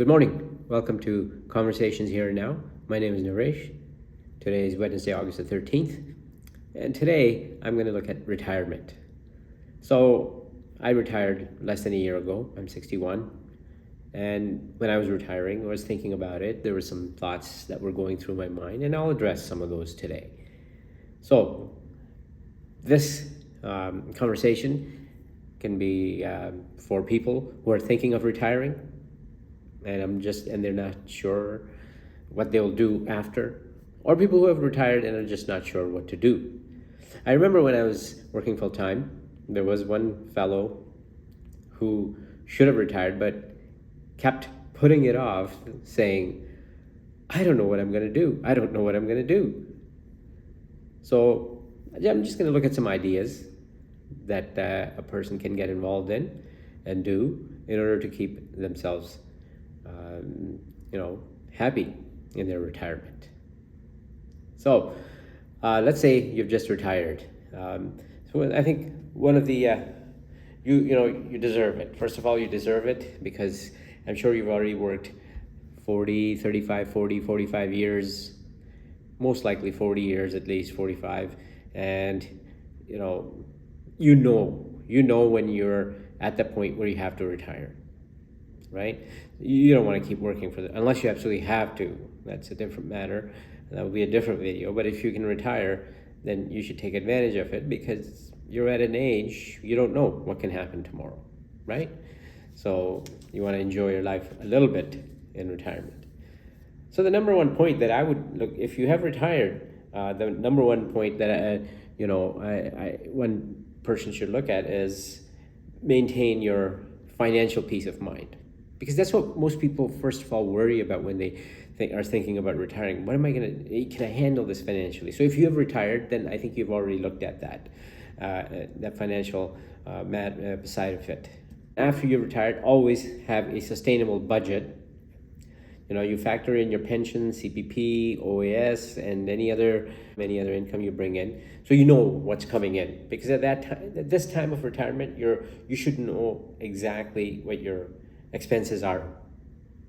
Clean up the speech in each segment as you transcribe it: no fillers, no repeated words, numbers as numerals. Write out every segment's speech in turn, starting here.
Good morning. Welcome to Conversations Here and Now. My name is Naresh. Today is Wednesday, August the 13th. And today I'm going to look at retirement. So I retired less than a year ago. I'm 61. And when I was retiring, I was thinking about it. There were some thoughts that were going through my mind, and I'll address some of those today. So this conversation can be for people who are thinking of retiring, and they're not sure what they'll do after, or people who have retired and are just not sure what to do. I remember when I was working full time, there was one fellow who should have retired but kept putting it off, saying, I don't know what I'm going to do. I don't know what I'm going to do. So I'm just going to look at some ideas that a person can get involved in and do in order to keep themselves happy in their retirement. So let's say you've just retired. So I think one of the you deserve it. First of all, you deserve it because I'm sure you've already worked 40, 35, 40, 45 years, most likely 40 years, at least 45. And you know when you're at the point where you have to retire, right? You don't want to keep working unless you absolutely have to. That's a different matter. That would be a different video. But if you can retire, then you should take advantage of it because you're at an age you don't know what can happen tomorrow, right? So you want to enjoy your life a little bit in retirement. So the number one point that I would look, if you have retired, the number one point that one person should look at is maintain your financial peace of mind. Because that's what most people, first of all, worry about when they are thinking about retiring. What am I going to, can I handle this financially? So if you have retired, then I think you've already looked at that financial side of it. After you're retired, always have a sustainable budget. You factor in your pension, CPP, OAS, and any other income you bring in, so you know what's coming in. Because at this time of retirement, you should know exactly what your expenses are,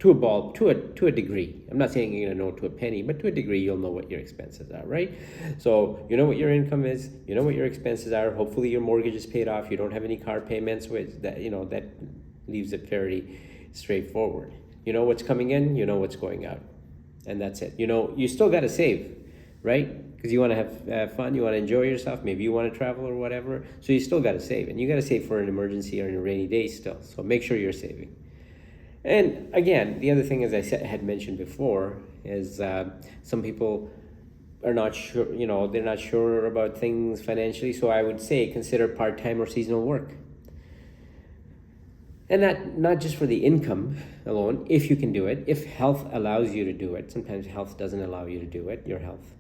to a degree. I'm not saying you're going to know to a penny, but to a degree you'll know what your expenses are, right? So you know what your income is, you know what your expenses are. Hopefully your mortgage is paid off. You don't have any car payments, with that that leaves it fairly straightforward. You know what's coming in, you know what's going out, and that's it. You still got to save, right? Because you want to have fun, you want to enjoy yourself, maybe you want to travel or whatever. So you still got to save, and you got to save for an emergency or a rainy day still. So make sure you're saving. And again, the other thing, as I had mentioned before, is some people are not sure. They're not sure about things financially. So I would say consider part-time or seasonal work. And that not just for the income alone, if you can do it, if health allows you to do it. Sometimes health doesn't allow you to do it, your health,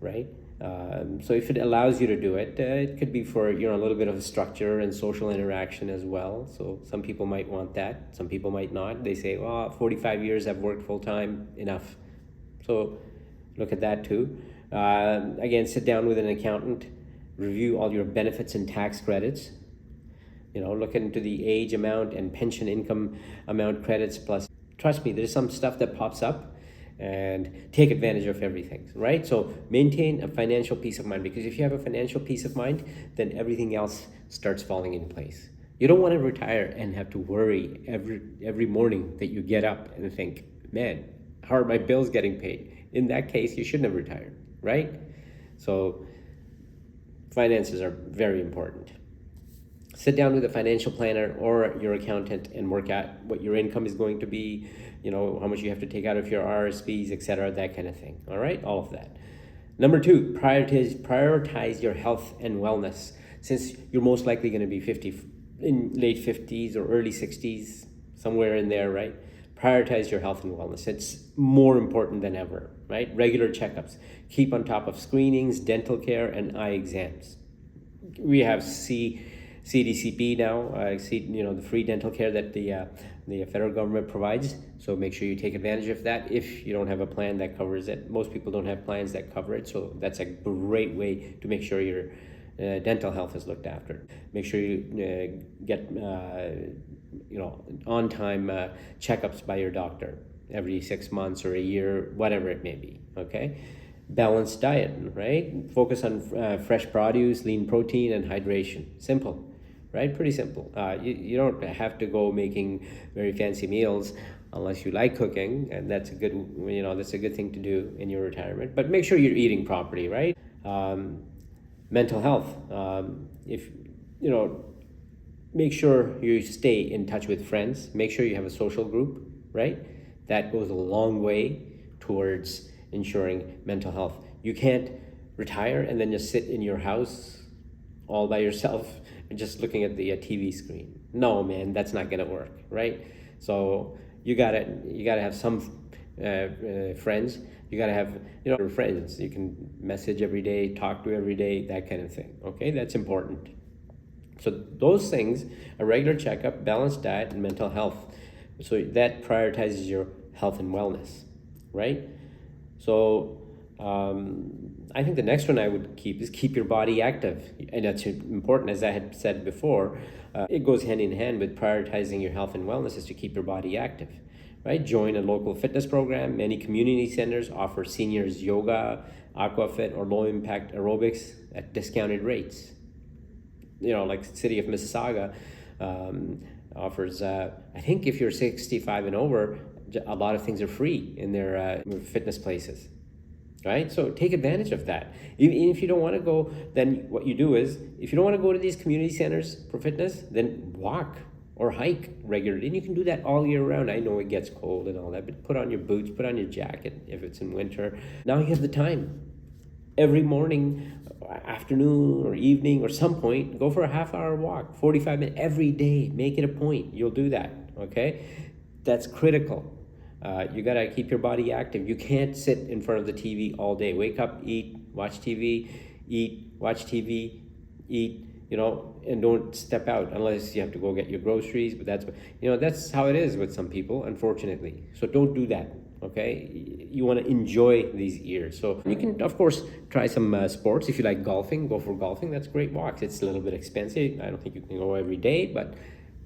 right? So if it allows you to do it, it could be for a little bit of a structure and social interaction as well. So some people might want that, some people might not. They say, 45 years I've worked full-time, enough. So look at that too. Again, sit down with an accountant, review all your benefits and tax credits. Look into the age amount and pension income amount credits. Plus, trust me, there's some stuff that pops up, and take advantage of everything, right? So maintain a financial peace of mind, because if you have a financial peace of mind, then everything else starts falling in place. You don't want to retire and have to worry every morning that you get up and think, man, how are my bills getting paid? In that case, you shouldn't have retired, right? So finances are very important. Sit down with a financial planner or your accountant and work out what your income is going to be, how much you have to take out of your RSPs, etc., that kind of thing. All right, all of that. Number 2, prioritize your health and wellness. Since you're most likely going to be in late 50s or early 60s, somewhere in there, right? Prioritize your health and wellness. It's more important than ever, right? Regular checkups. Keep on top of screenings, dental care, and eye exams. We have CDCP now, the free dental care that the federal government provides. So make sure you take advantage of that if you don't have a plan that covers it. Most people don't have plans that cover it, so that's a great way to make sure your dental health is looked after. Make sure you get on time checkups by your doctor every 6 months or a year, whatever it may be. Okay, balanced diet, right? Focus on fresh produce, lean protein, and hydration. Simple, right? Pretty simple. You don't have to go making very fancy meals unless you like cooking, and that's a good thing to do in your retirement. But make sure you're eating properly, right? Mental health. If you know, make sure you stay in touch with friends. Make sure you have a social group, right? That goes a long way towards ensuring mental health. You can't retire and then just sit in your house all by yourself and just looking at the TV screen. No, man, that's not gonna work, right? So you gotta have some friends. You gotta have friends you can message every day, talk to every day, that kind of thing. Okay, that's important. So those things: a regular checkup, balanced diet, and mental health. So that prioritizes your health and wellness, right? So I think the next one I would keep your body active, and that's important. As I had said before, it goes hand in hand with prioritizing your health and wellness is to keep your body active, right? Join a local fitness program. Many community centers offer seniors yoga, aquafit, or low impact aerobics at discounted rates. Like the city of Mississauga offers, I think if you're 65 and over, a lot of things are free in their fitness places, right? So take advantage of that. Even if you don't want to go, then what you do is, if you don't want to go to these community centers for fitness, then walk or hike regularly. And you can do that all year round. I know it gets cold and all that, but put on your boots, put on your jacket if it's in winter. Now you have the time. Every morning, afternoon or evening or some point, go for a half-hour walk, 45 minutes every day. Make it a point. You'll do that, okay? That's critical. You gotta keep your body active. You can't sit in front of the TV all day. Wake up, eat, watch TV, eat, watch TV, eat, and don't step out unless you have to go get your groceries. But that's how it is with some people, unfortunately. So don't do that, okay? You want to enjoy these years. So you can, of course, try some sports. If you like golfing, go for golfing. That's great walks. It's a little bit expensive. I don't think you can go every day, but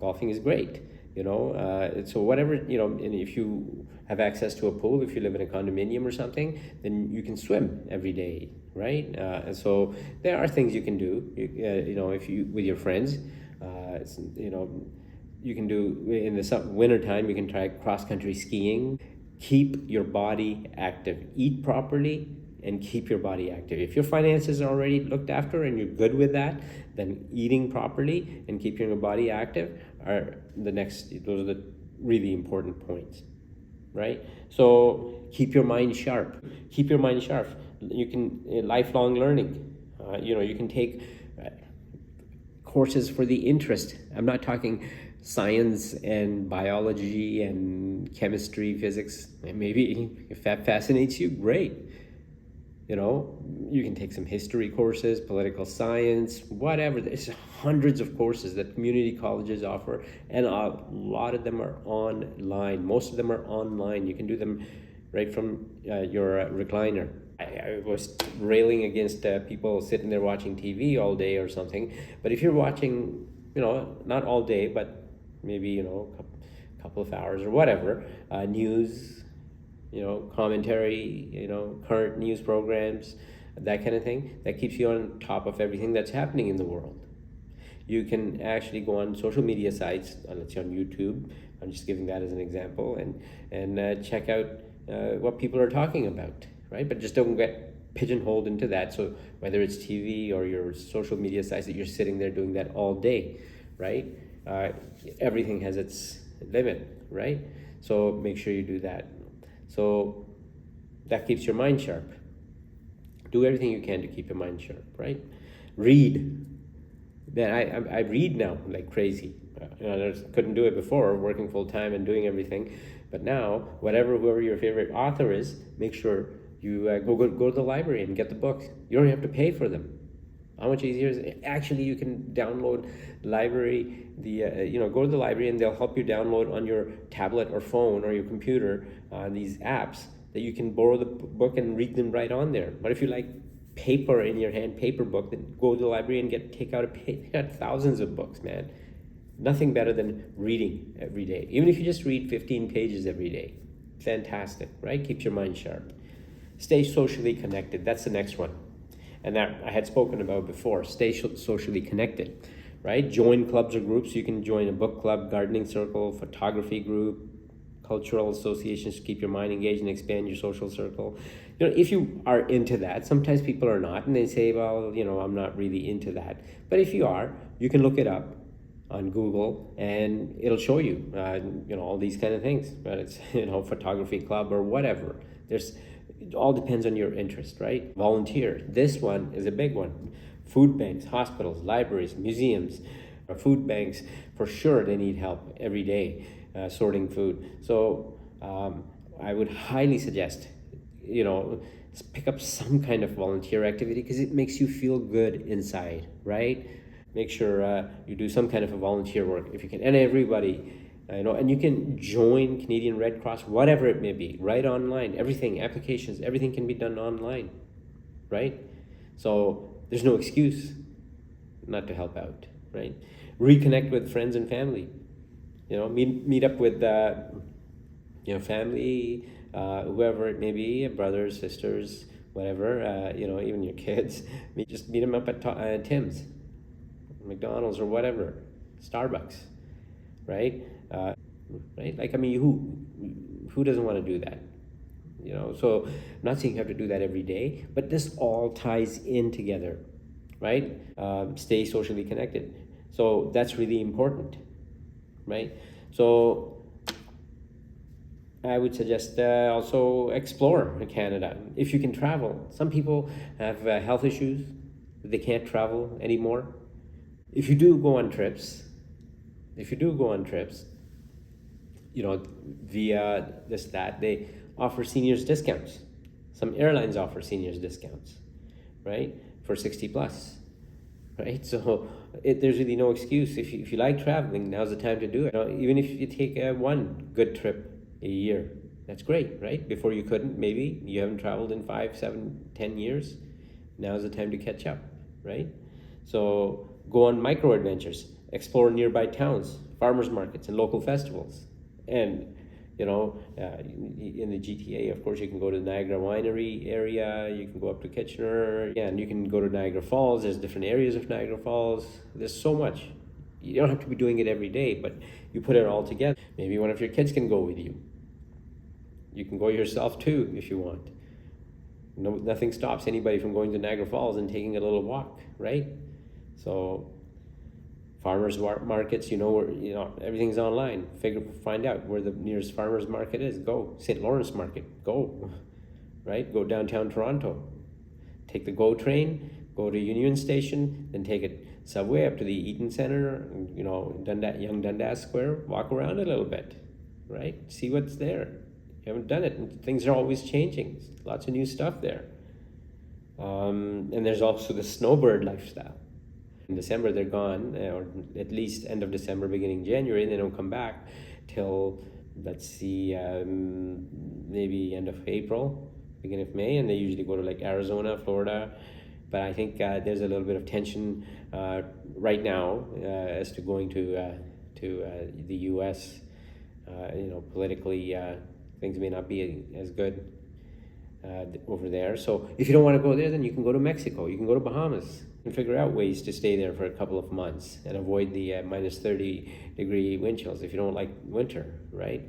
golfing is great. So whatever, and if you have access to a pool, if you live in a condominium or something, then you can swim every day, right? And so there are things you can do, if you, with your friends, you can do in the winter time, you can try cross-country skiing. Keep your body active, eat properly, and keep your body active. If your finances are already looked after and you're good with that, then eating properly and keeping your body active those are the really important points, right? So keep your mind sharp. Keep your mind sharp. You can, lifelong learning. You can take courses for the interest. I'm not talking science and biology and chemistry, physics. Maybe if that fascinates you, great. You can take some history courses, political science, whatever. There's hundreds of courses that community colleges offer, and a lot of them are online. Most of them are online. You can do them right from your recliner. I was railing against people sitting there watching TV all day or something, but if you're watching, not all day, but maybe, a couple of hours or whatever, news, commentary, current news programs, that kind of thing, that keeps you on top of everything that's happening in the world. You can actually go on social media sites, let's say on YouTube, I'm just giving that as an example, and check out what people are talking about, right? But just don't get pigeonholed into that. So whether it's TV or your social media sites, that you're sitting there doing that all day, right? Everything has its limit, right? So make sure you do that. So that keeps your mind sharp. Do everything you can to keep your mind sharp, right? Read. Man, I read now like crazy. I just couldn't do it before, working full time and doing everything. But now, whoever your favorite author is, make sure you go to the library and get the books. You don't have to pay for them. How much easier is it? Actually, you can download library, go to the library and they'll help you download on your tablet or phone or your computer these apps that you can borrow the book and read them right on there. But if you like paper in your hand, paper book, then go to the library and take out thousands of books, man. Nothing better than reading every day. Even if you just read 15 pages every day, fantastic, right? Keeps your mind sharp. Stay socially connected. That's the next one. And that I had spoken about before. Stay socially connected, right? Join clubs or groups. You can join a book club, gardening circle, photography group, cultural associations to keep your mind engaged and expand your social circle. If you are into that, sometimes people are not, and they say, well, I'm not really into that. But if you are, you can look it up on Google and it'll show you, all these kind of things. But it's, photography club or whatever. It all depends on your interest, right? Volunteer. This one is a big one. Food banks, hospitals, libraries, museums, food banks, for sure they need help every day sorting food. So I would highly suggest, pick up some kind of volunteer activity because it makes you feel good inside, right? Make sure you do some kind of a volunteer work if you can. And everybody, and you can join Canadian Red Cross, whatever it may be, right online. Everything, applications, everything can be done online, right? So there's no excuse not to help out, right? Reconnect with friends and family. Meet up with family, whoever it may be, brothers, sisters, whatever. Even your kids. Just meet them up at Tim's, McDonald's, or whatever, Starbucks, right? Right? Who doesn't want to do that? So I'm not saying you have to do that every day, but this all ties in together, right? Stay socially connected. So that's really important, right? So I would suggest also explore Canada if you can travel. Some people have health issues, they can't travel anymore. If you do go on trips, via they offer seniors discounts. Some airlines offer seniors discounts, right? For 60 plus, right? So there's really no excuse. If you like traveling, now's the time to do it. Even if you take one good trip a year, that's great, right? Before you couldn't, maybe you haven't traveled in 5, 7, 10 years. Now's the time to catch up, right? So go on micro adventures, explore nearby towns, farmers markets, and local festivals. And in the GTA, of course, you can go to the Niagara Winery area, you can go up to Kitchener, and you can go to Niagara Falls. There's different areas of Niagara Falls. There's so much. You don't have to be doing it every day, but you put it all together. Maybe one of your kids can go with you. You can go yourself too if you want. Nothing stops anybody from going to Niagara Falls and taking a little walk, right? So farmers markets, everything's online. Find out where the nearest farmers market is. Go. St. Lawrence Market. Go. Right? Go downtown Toronto. Take the GO train. Go to Union Station. Then take a subway up to the Eaton Centre. Young Dundas Square. Walk around a little bit. Right? See what's there. You haven't done it. And things are always changing. Lots of new stuff there. And there's also the snowbird lifestyle. In December, they're gone, or at least end of December, beginning January, and they don't come back till, maybe end of April, beginning of May, and they usually go to like Arizona, Florida. But I think there's a little bit of tension right now as to going to the U.S. Politically, things may not be as good over there. So if you don't want to go there, then you can go to Mexico. You can go to Bahamas and figure out ways to stay there for a couple of months and avoid the minus 30-degree wind chills if you don't like winter, right?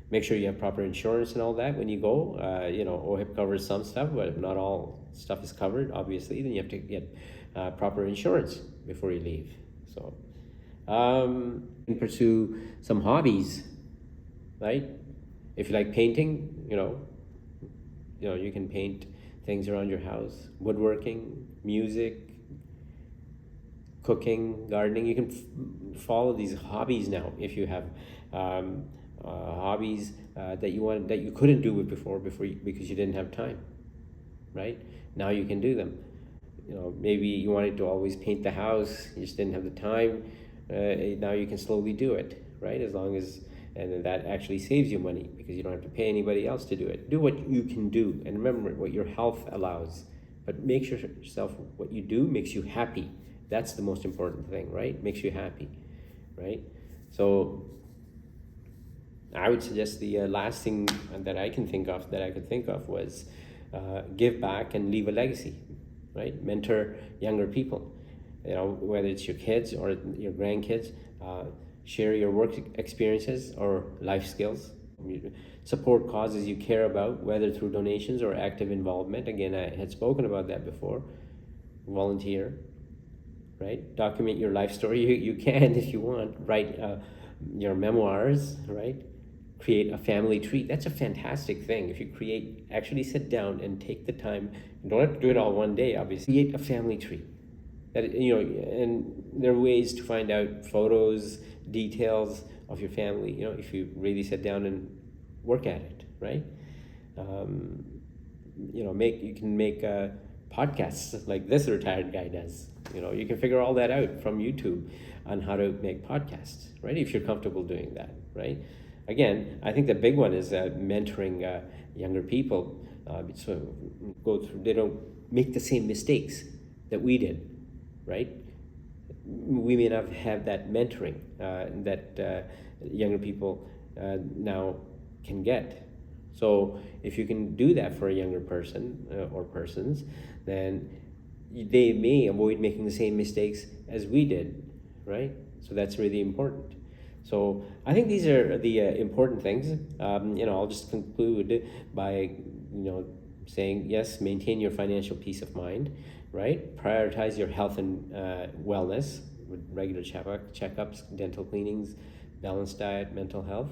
Make sure you have proper insurance and all that when you go. OHIP covers some stuff, but not all stuff is covered, obviously. Then you have to get proper insurance before you leave. So pursue some hobbies, right? If you like painting, you can paint things around your house, woodworking, music, cooking, gardening. You can follow these hobbies now if you have hobbies that you couldn't do it before because you didn't have time, right? Now you can do them. Maybe you wanted to always paint the house, you just didn't have the time. Now you can slowly do it, right? And that actually saves you money because you don't have to pay anybody else to do it. Do what you can do, and remember what your health allows. But make sure yourself what you do makes you happy. That's the most important thing, right? Makes you happy. right? So I would suggest the last thing that I can think of, that I could think of, was give back and leave a legacy, right? Mentor younger people, whether it's your kids or your grandkids. Share your work experiences or life skills. Support causes you care about, whether through donations or active involvement. Again, I had spoken about that before. Volunteer, right? Document your life story. You can, if you want, write your memoirs, right? Create a family tree. That's a fantastic thing. If you actually sit down and take the time, you don't have to do it all one day, obviously. Create a family tree. And there are ways to find out photos, details of your family, if you really sit down and work at it, right? You can make podcasts like this retired guy does. You can figure all that out from YouTube on how to make podcasts, right? If you're comfortable doing that, right? Again, I think the big one is mentoring younger people, so they don't make the same mistakes that we did, right? We may not have that mentoring that younger people now can get. So if you can do that for a younger person or persons, then they may avoid making the same mistakes as we did, right? So that's really important. So I think these are the important things. I'll just conclude by saying, yes, maintain your financial peace of mind, right? Prioritize your health and wellness with regular checkups, dental cleanings, balanced diet, mental health.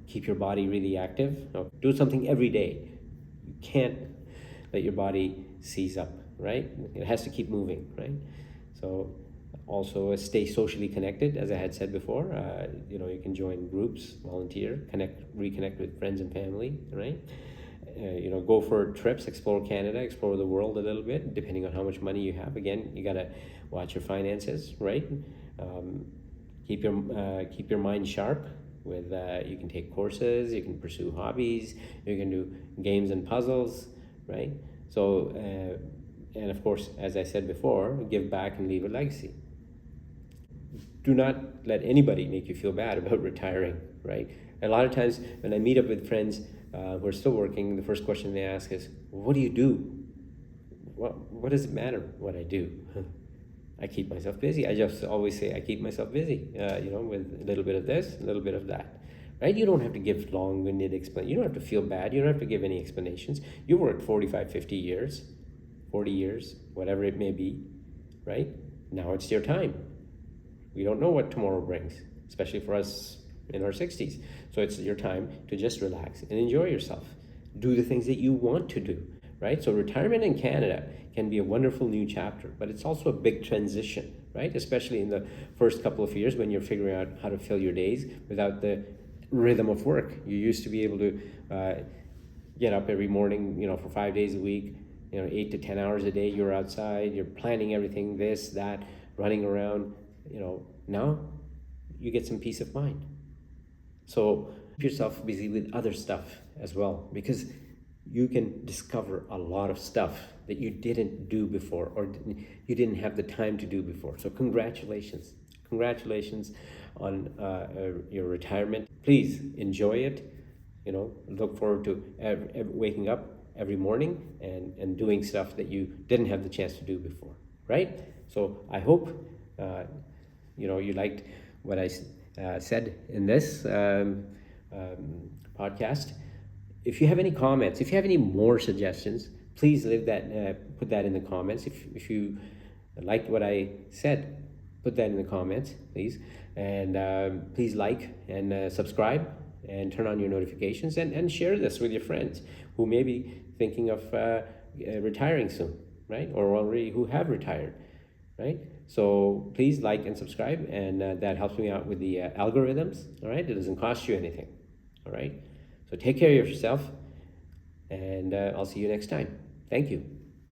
Keep your body really active. Do something every day. You can't let your body seize up, right? It has to keep moving, right? So also stay socially connected, as I had said before. You can join groups, volunteer, reconnect with friends and family, right? Go for trips, explore Canada, explore the world a little bit, depending on how much money you have. Again, you gotta watch your finances, right? Keep your mind sharp. You can take courses, you can pursue hobbies, you can do games and puzzles, right? So, and of course, as I said before, give back and leave a legacy. Do not let anybody make you feel bad about retiring, right? A lot of times when I meet up with friends who are still working, the first question they ask is, what do you do? What does it matter what I do? I keep myself busy. I just always say I keep myself busy, with a little bit of this, a little bit of that, right? You don't have to give long-winded explanations. You don't have to feel bad. You don't have to give any explanations. You worked 45, 50 years, 40 years, whatever it may be, right? Now it's your time. We don't know what tomorrow brings, especially for us in our 60s. So it's your time to just relax and enjoy yourself. Do the things that you want to do, right? So retirement in Canada can be a wonderful new chapter, but it's also a big transition, right? Especially in the first couple of years when you're figuring out how to fill your days without the rhythm of work. You used to be able to get up every morning, for 5 days a week, 8 to 10 hours a day. You're outside, you're planning everything, this, that, running around. Now you get some peace of mind. So keep yourself busy with other stuff as well, because you can discover a lot of stuff that you didn't do before or you didn't have the time to do before. So congratulations on your retirement. Please enjoy it. Look forward to waking up every morning and doing stuff that you didn't have the chance to do before, right? So I hope you liked what I said in this podcast. If you have any comments, if you have any more suggestions, please put that in the comments. If you liked what I said, put that in the comments, please. And please like and subscribe and turn on your notifications and share this with your friends who may be thinking of retiring soon, right? Or already who have retired, right? So please like and subscribe, and that helps me out with the algorithms, all right? It doesn't cost you anything, all right? So take care of yourself, and I'll see you next time. Thank you.